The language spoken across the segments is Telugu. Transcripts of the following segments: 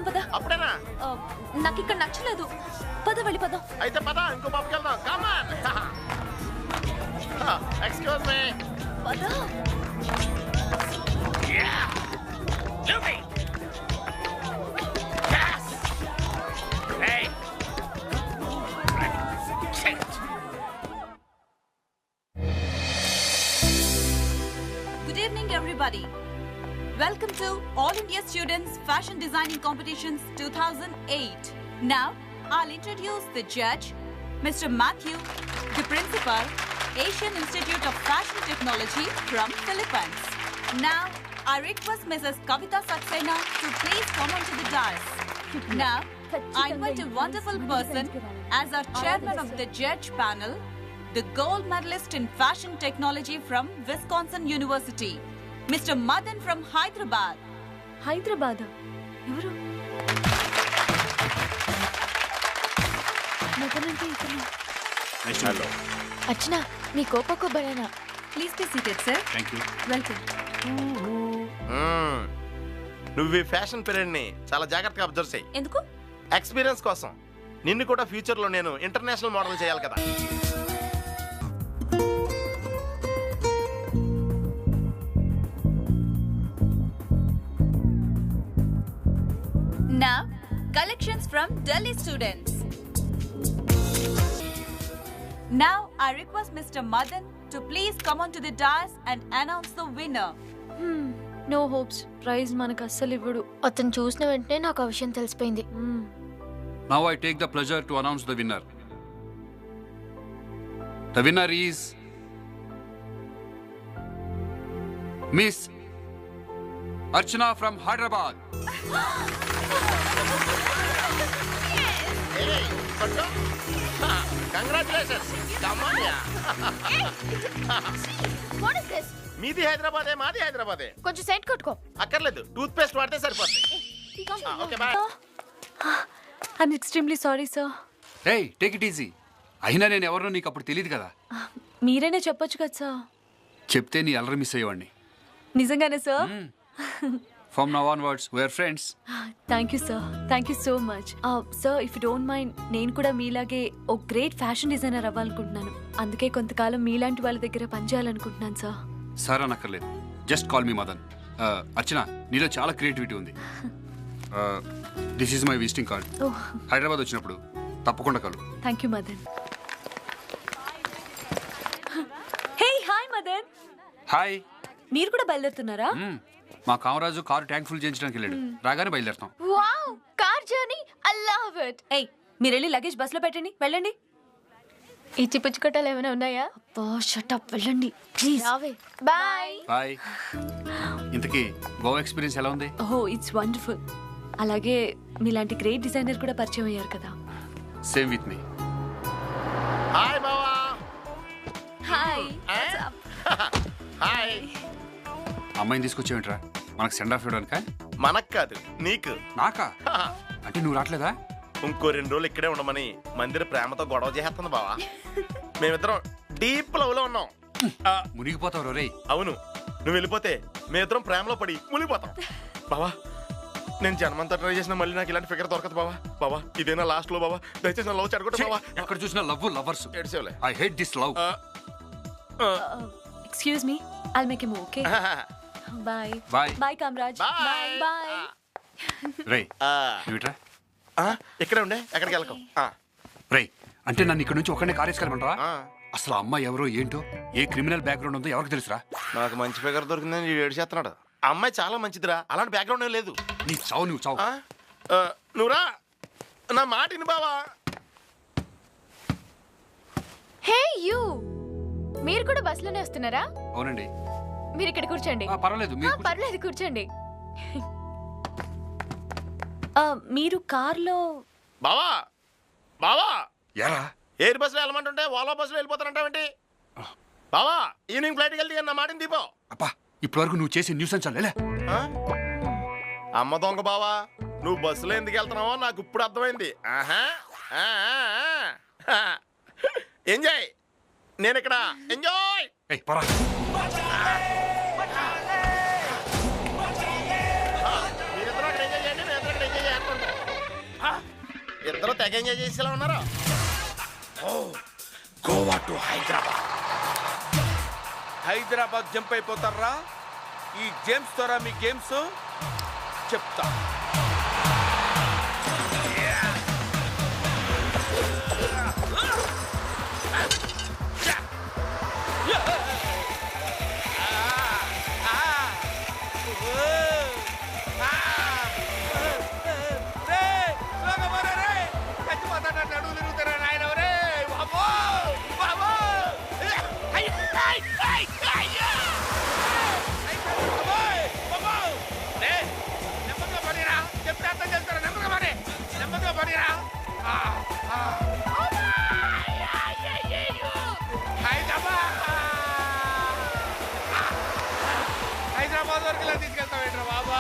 పద. అప్పుడేనా? నాకు ఇక్కడ నచ్చలేదు. పద వెళ్ళిపోదాం. అయితే పద ఇంకో పబ్కి వెళ్దాం. Come on. Excuse me. పద. Luby. Yes. Hey. Shit. Good evening, everybody. Welcome to All India Students Fashion Designing Competitions 2008. Now, I'll introduce the judge, Mr. Matthew, the principal, Asian Institute of Fashion Technology from Philippines. Now, I request Mrs. Kavita Saxena to please come onto the dais. Now, I invite a wonderful person as our chairman of the judge panel, the gold medalist in fashion technology from Wisconsin University, Mr. Madan from Hyderabad. Hyderabad ఎవరు? హలో. అర్చన నీ కోపకు banana. Please be seated, sir. Thank you. Welcome. నువ్వు ఈ ఫ్యాషన్ పీరియడ్ ని చాలా జాగ్రత్తగా అబ్జర్వ్ చేయి. ఎందుకు? ఎక్స్పీరియన్స్ కోసం. నిన్ను కూడా ఫ్యూచర్ లో నేను ఇంటర్నేషనల్ మోడల్ చేయాలి కదా. Now, collections from Delhi students. Now, I request Mr. Madan to please come onto the dais and announce the winner. No hopes. Prize మనకు అస్సలు ఇవ్వడు. అతను చూసిన వెంటనే నాకు ఆ విషయం తెలిసిపోయింది. Now I take the pleasure to announce the winner. The winner is Miss Archana from Hyderabad. Congratulations. What is this? మీది హైదరాబాదే, మాది హైదరాబాదే. కొంచెం సెంట్ కొట్టుకో. అక్కర్లేదు, టూత్ పేస్ట్ వాడితే సరిపోతుంది. Okay boy. I'm extremely sorry sir. Hey, take it easy. అయినా నేను ఎవరో నీకు అప్పుడు తెలియదు కదా. మీరైనా చెప్పొచ్చు కదా సార్. చెప్తే నీ అల్లరి మిస్ అయ్యేవాడిని. నిజంగానే sir? From now onwards, we are friends. Thank you sir. Thank you so much. Sir if you don't mind, నేను కూడా మీలాగే ఒక గ్రేట్ ఫ్యాషన్ డిజైనర్ అవ్వాలనుకుంటున్నాను. అందుకే కొంతకాలం మీలాంటి వాళ్ళ దగ్గర పనిచేయాలనుకుంటున్నాను సార్. సార్ అనక్కర్లేదు. Just call me Madan. Archana, నీలో చాలా క్రియేటివిటీ ఉంది. This is my visiting card. Hyderabad వచ్చినప్పుడు తప్పకుండా కలు. Thank you Madan. Hey hi Madan. Hi. మీరు కూడా బయలుదేరుతున్నారా? మా కామరాజు కారు ట్యాంక్ ఫుల్ చేయించడానికి వెళ్ళాడు. రాగానే బయలుదేరుతాం. Wow, car journey, I love it. ఏయ్, మీరు వెళ్ళి లగేజ్ బస్సులో పెట్టండి, వెళ్ళండి. ఇచ్చి పుచ్చుకోటాలు ఏమైనా ఉన్నాయా? అబ్బా షట్ అప్, వెళ్ళండి ప్లీజ్. Bye bye. ఇంతకీ గోవా ఎక్స్పీరియన్స్ ఎలా ఉంది? ఓహో, ఇట్స్ వండర్ఫుల్. అలాగే మీలాంటి గ్రేట్ డిజైనర్ కూడా పరిచయం అయ్యారు కదా. Same with me. హాయ్ బావా. Hi. హాయ్. అమ్మాయిని తీసుకొచ్చేవింట్రా? మనకు సెండ్ ఆఫ్ ఇవ్వడానికా? మనకు కాదు, నీకు. నాకా? అంటే నువ్వు రావట్లేదా? ఇంకో 2 రోజులు ఇక్కడే ఉండమని మందిర ప్రేమతో గొడవ చేస్తుంది బావా. మేమిద్దరం డీప్ లవ్ లో ఉన్నాం. మునిగిపోతావు రే. అవును, నువ్వు వెళ్ళిపోతే మేమిద్దరం ప్రేమలో పడి మునిగిపోతాం. బావా, నేను జన్మంతా ట్రై చేసిన మళ్ళీ నాకు ఇలాంటి ఫిగర్ దొరకదు బావా. బావా, ఇదేనా లాస్ట్ లో బావా? దయచేసి నా లవ్ చెడగొట్టు బావా. ఎక్కడ చూసినా లవ్ లవర్స్. ఏడ్చేవులే. I hate this love. Excuse me, I'll make him okay. Bye bye. Bye Kamaraj. Bye. Bye. రే నువ్వుట్రా. ఇక్కడే ఉండే, ఎక్కడికి వెళ్ళకు. రే, అంటే నన్ను ఇక్కడ నుంచి ఒక్కడే కారేసుకెళ్ళమంటావా? అసలు అమ్మాయి ఎవరో ఏంటో, ఏ క్రిమినల్ బ్యాక్గ్రౌండ్ ఉందో ఎవరికి తెలుసురా? నాకు మంచి ఫిగర్ దొరికిందని ఏడు చేస్తున్నాడు. అమ్మాయి చాలా మంచిదిరా, అలాంటి బ్యాక్గ్రౌండ్ ఏం లేదు. నీ చావు నువ్వు చావు. నువ్వురా, నా మాట విను బావా. హే యూ, మీరు కూడా బస్సులోనే వస్తున్నారా? అవునండి. మీరు ఇక్కడ కూర్చోండి. పర్వాలేదు, మీరు పర్లేదు కూర్చోండి. మీరు కార్లో? బావా బావా, ఎరా ఎయిర్ బస్సులో వెళ్ళమంటుంటే ఓలా బస్సులో వెళ్ళిపోతానంటావేంటి? బావా, ఈవినింగ్ ఫ్లైట్కి వెళ్తే నా మాటని దీపో. అబ్బా, ఇప్పటి వరకు నువ్వు చేసే న్యూసెన్స్ చాలే. అమ్మ దొంగ బావా, నువ్వు బస్సులో ఎందుకు వెళ్తున్నావో నాకు ఇప్పుడు అర్థమైంది. ఎంజాయ్, నేను ఇక్కడ ఎంజాయ్. మీరిద్దరూ అక్కడ ఎంజాయ్ చేయండి, నేను ఎంజాయ్ చేస్తాను. తెగ ఎంజాయ్ చేసేలా ఉన్నారు. గోవా టు హైదరాబాద్. హైదరాబాద్ జంప్ అయిపోతారా? ఈ గేమ్స్ ద్వారా మీ గేమ్స్ చెప్తా. హైదరాబాద్ వరకు ఇలా తీసుకెళ్తావేంట్రా బాబా?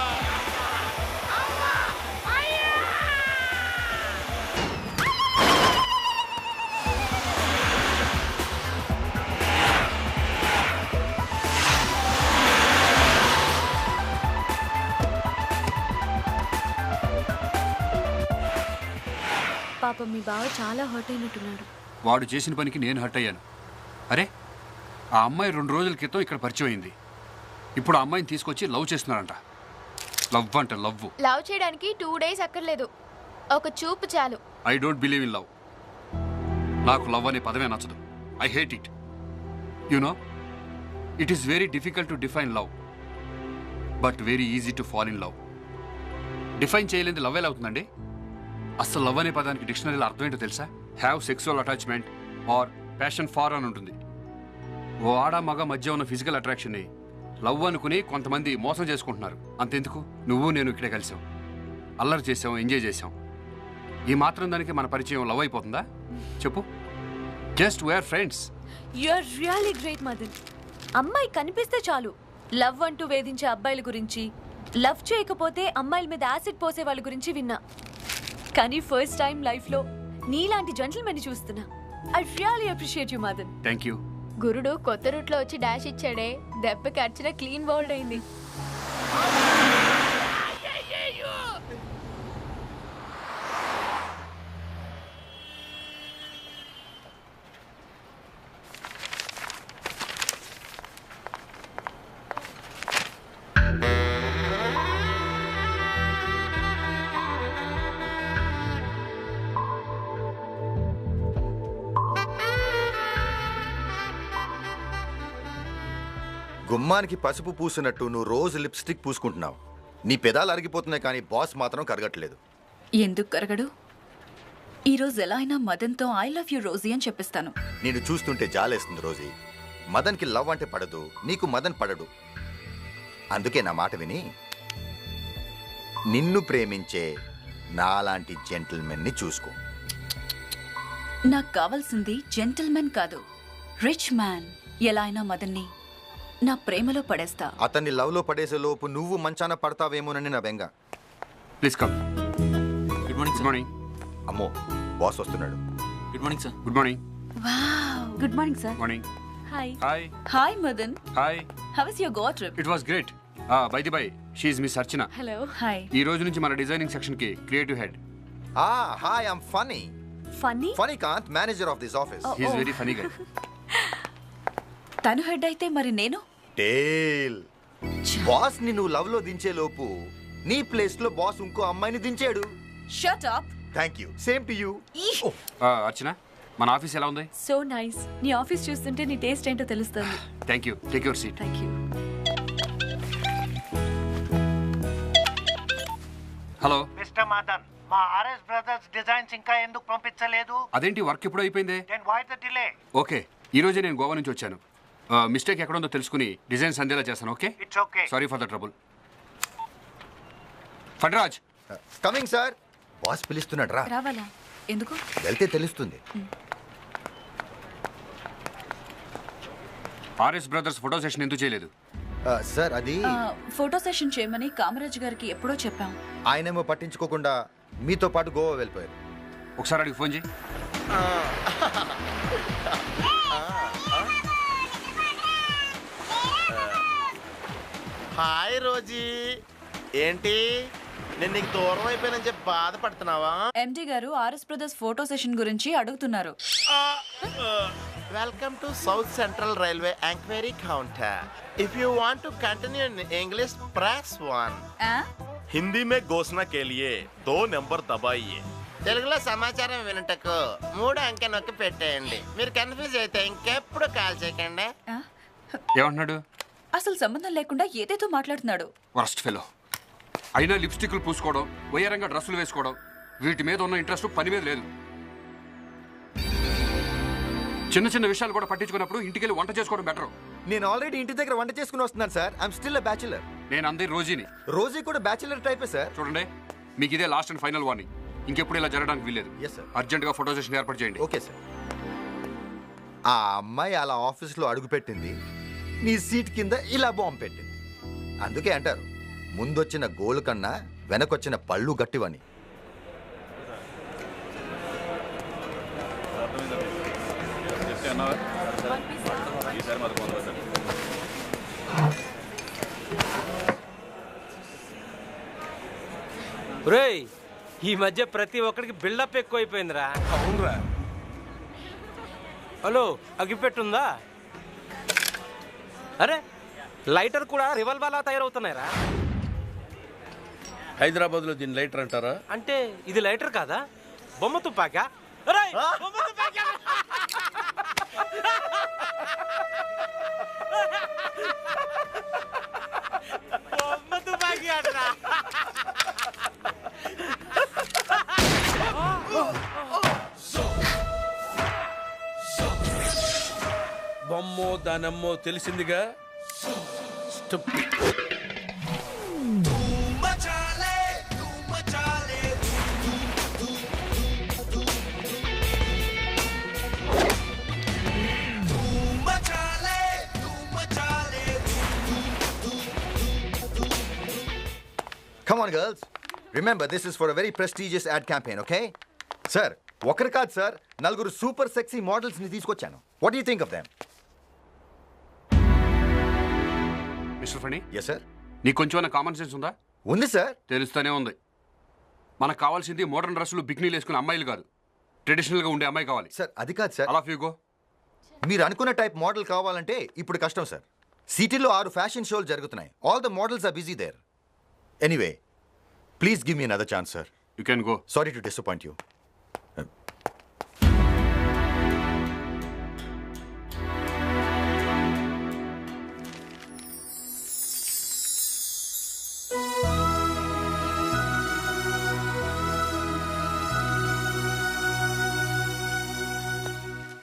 పాపం మీ బావ చాలా హర్ట్ అయినట్టున్నాడు. వాడు చేసిన పనికి నేను హర్ట్ అయ్యాను. అరే, ఆ అమ్మాయి 2 రోజుల క్రితం ఇక్కడ పరిచయం అయింది. ఇప్పుడు ఆ అమ్మాయిని తీసుకొచ్చి లవ్ చేస్తున్నారంట. లవ్ అంట, లవ్. లవ్ చేయడానికి 2 days అక్కర్లేదు, ఒక చూపు చాలు. I don't believe in love. నాకు లవ్ అనే పదమే నచ్చదు. I hate it. You know, it is very difficult to define love, but very easy to fall in love. Define చేయలేని లవ్ ఎలా అవుతుందండి? అసలు లవ్ అనే పదానికి డిక్షనరీలో అర్థం ఏంటో తెలుసా? Have sexual attachment or passion for అని ఉంటుంది. ఓ ఆడ మగ మధ్య ఉన్న ఫిజికల్ అట్రాక్షన్ని లవ్ అనుకుని కొంతమంది మోసం చేసుకుంటున్నారు. అంతెందుకు, నువ్వు నేను ఇక్కడే కలిసాం, అల్లరి చేసాం, ఎంజాయ్ చేసాం. ఈ మాత్రం దానికి మన పరిచయం లవ్ అయిపోతుందా? చెప్పు. Just we are friends. You are really great Madan. అమ్మాయి కనిపిస్తే చాలు లవ్ అంటూ వేధించే అబ్బాయిల గురించి, లవ్ చేయకపోతే అమ్మాయిల మీద యాసిడ్ పోసే వాళ్ళ గురించి విన్నా. కానీ ఫస్ట్ టైం లైఫ్లో నీలాంటి జెంటిల్మెన్ చూస్తున్నా. I really appreciate you Madan. Thank you. గురుడు కొత్త రూట్లో వచ్చి డాష్ ఇచ్చాడే, దెబ్బకి అర్చన క్లీన్ బౌల్డ్ అయింది. గుమ్మానికి పసుపు పూసినట్టు నువ్వు రోజు లిప్స్టిక్ పూసుకుంటున్నావు. నీ పెదాలు అరిగిపోతున్నాయి, కానీ బాస్ మాత్రం కరగట్లేదు. ఎందుకు కరగడు? ఈరోజు ఎలా అయినా మదన్తో ఐ లవ్ యూ రోజీ అని చెప్పిస్తాను. నేను చూస్తుంటే జాలేస్తుంది రోజీ. మదన్కి లవ్ అంటే పడదు, నీకు మదన్ పడడు. అందుకే నా మాట విని నిన్ను ప్రేమించే నాలాంటి జెంటిల్మెన్ని చూసుకో. నాకు కావాల్సింది జెంటిల్మెన్ కాదు, రిచ్ మ్యాన్. ఎలా అయినా మదన్ని నా ప్రేమలో పడేస్తా. అతన్ని లవ్ లో పడేసే లోపు నువ్వు మంచాన పడతావేమోనని నా బెంగ. Please come. Good morning. Good morning. అమ్మో, బాస్ వస్తున్నాడు. Good morning sir. Good morning. Wow, good morning sir. Morning. Hi. Hi. Hi Madan, hi. How was your Goa trip? It was great. By the by, she is miss Archana. Hello. Hi. ఈ రోజు నుంచి మన డిజైనింగ్ సెక్షన్ కి creative head. Hi, I'm Phani. Funny? Phani Kanth, manager of this office. He is very funny guy. తను హెడ్ అయితే మరి నేను? టేల్. బాస్ ని నువ్వు లవ్ లో దించే లోపు నీ ప్లేస్ లో బాస్ ఇంకో అమ్మాయిని దించాడు. Shut up. Thank you. Same to you. Archana, మన ఆఫీస్ ఎలా ఉంది? So nice. నీ ఆఫీస్ చూస్తుంటే నీ టేస్ట్ ఏంటో తెలుస్తుంది. Thank you. Take your seat. Thank you. Hello mister Madan, మా ఆర్ఎస్ బ్రదర్స్ డిజైన్స్ ఇంకా ఎందుకు పంపించలేదు? అదేంటి, వర్క్ ఎప్పుడు అయిపోయింది? Then why the delay? Okay, ఈ రోజే నేను గోవా నుంచి వచ్చాను. మిస్టేక్ ఎక్కడ ఉందో తెలుసుకుని డిజైన్స్ అందేలా చేస్తాను. Okay, it's okay. Sorry for the trouble. ఫడ్రాజ్. Coming sir. బాస్ పిలుస్తున్నాడు, రా. రావాలా? ఎందుకు? వెళ్తే తెలుస్తుంది. ఆర్ఎస్ బ్రదర్స్ ఫోటో సెషన్ ఎందుకు చేయలేదు? సార్, అది ఫోటో సెషన్ చేయమని కామరాజ్ గారికి ఎప్పుడో చెప్పాం. ఆయనేమో పట్టించుకోకుండా మీతో పాటు గోవా వెళ్ళిపోయారు. ఒకసారి అడిగి ఫోన్ చేయి. Hi Rosy. ఏంటి నేను నీకు దూరం అయిపోయానని చెప్పి బాధపడుతున్నావా? ఎండి గారు ఆర్ఎస్ బ్రదర్స్ ఫోటో సెషన్ గురించి అడుగుతున్నారు. Welcome to south central railway enquiry counter. If you want to continue in English press 1. Hindi మే ఘోషణ కే లియే 2 నంబర్ దబాయియే. తెలుగులో సమాచారం వినటకు 3 అంకె నొక్కి పెట్టేయండి. మీరు కన్ఫ్యూజ్ అయితే ఇంకెప్పుడు కాల్ చేయకండి. ఏమంటున్నాడు? అసలు సంబంధం లేకుండా ఏదేదో మాట్లాడుతున్నాడు. Worst fellow. అయినా లిప్స్టిక్లు పూసుకోవడం, వయ్యారంగా డ్రెస్సులు వేసుకోవడం, వీటి మీద ఉన్న ఇంట్రెస్ట్ పని మీద లేదు. చిన్న చిన్న విషయాలు కూడా పట్టించుకున్నప్పుడు ఇంటికి వెళ్ళి వంట చేసుకోవడం బెటర్. నేను ఆల్రెడీ ఇంటి దగ్గర వంట చేసుకుని వస్తున్నాను sir. I'm still a bachelor. నేను అందరి రోజీని. రోజీ కూడా బ్యాచులర్ టైపే సార్. చూడండి, మీకు ఇదే లాస్ట్ అండ్ ఫైనల్ వార్నింగ్. ఇంకెప్పుడు ఇలా జరగడానికి వీల్లేదు. Yes, sir. అర్జెంట్గా ఫోటో సెషన్ ఏర్పాటు చేయండి. Okay sir. ఆ అమ్మాయి అలా ఆఫీస్లో అడుగుపెట్టింది, నీ సీట్ కింద ఇలా బాంబు పెట్టింది. అందుకే అంటారు, ముందొచ్చిన గోలు కన్నా వెనకొచ్చిన పళ్ళు గట్టివని. రేయ్, ఈ మధ్య ప్రతి ఒక్కడికి బిల్డప్ ఎక్కువైపోయిందిరా. అవునరా. హలో, అగ్గిపెట్టుందా? అరే, లైటర్ కూడా రివాల్వర్లా తయారవుతున్నాయిరా. హైదరాబాద్ లో దీని లైటర్ అంటారా? అంటే ఇది లైటర్ కాదా, బొమ్మ తుపాకా? అరేయ్, బొమ్మ తుపాకా! బొమ్మ తుపాకీ అంటరా. బొమ్మో దానమ్మో తెలిసిందిగా. Come on, girls. Remember, this is for a very prestigious ad campaign, okay? Sir, ఒకరు కాదు సార్, 4 సూపర్ సెక్సీ మోడల్స్ ని తీసుకొచ్చాను. What do you think of them? Mister Phani, Yes, sir. నీకు కొంచెం కామన్ సెన్స్ ఉందా? ఉంది సార్. తెలుస్తూనే ఉంది. మనకు కావాల్సింది మోడర్న్ డ్రెస్సులు, బిక్నీలు వేసుకునే అమ్మాయిలు కాదు, ట్రెడిషనల్గా ఉండే అమ్మాయి కావాలి. సార్, అది కాదు సార్. అలా ఫీగో. మీరు అనుకున్న టైప్ మోడల్ కావాలంటే ఇప్పుడు కష్టం సార్. సిటీలో 6 ఫ్యాషన్ షోలు జరుగుతున్నాయి. All the models are busy there. Anyway, please give me another chance sir. You can go. Sorry to disappoint you.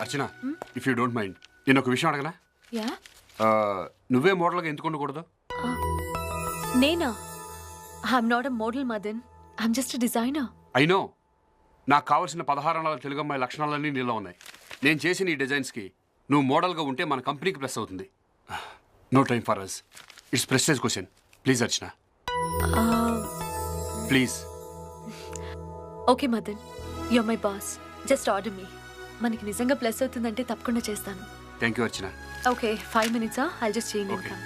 Archana, if you don't mind, నేను ఒక విషయం అడగనా? యా, నువ్వే మోడల్గా ఎందుకు ఉండకూడదు? నేనా? I'm not a model Madan, I'm just a designer. I know. నాకు కావాల్సిన 16 తెలుగు అమ్మాయి లక్షణాలన్నీ నీలో ఉన్నాయి. నేను చేసిన ఈ డిజైన్స్కి నువ్వు మోడల్గా ఉంటే మన కంపెనీకి ప్లస్ అవుతుంది. No time for us. It's prestige question. Please Archana, please. Okay Madan, your my boss, just order me. మనకి నిజంగా ప్లస్ అవుతుందంటే తప్పకుండా చేస్తాను. Thank you Archana. Okay, 5 minutes, I'll just change Okay. income.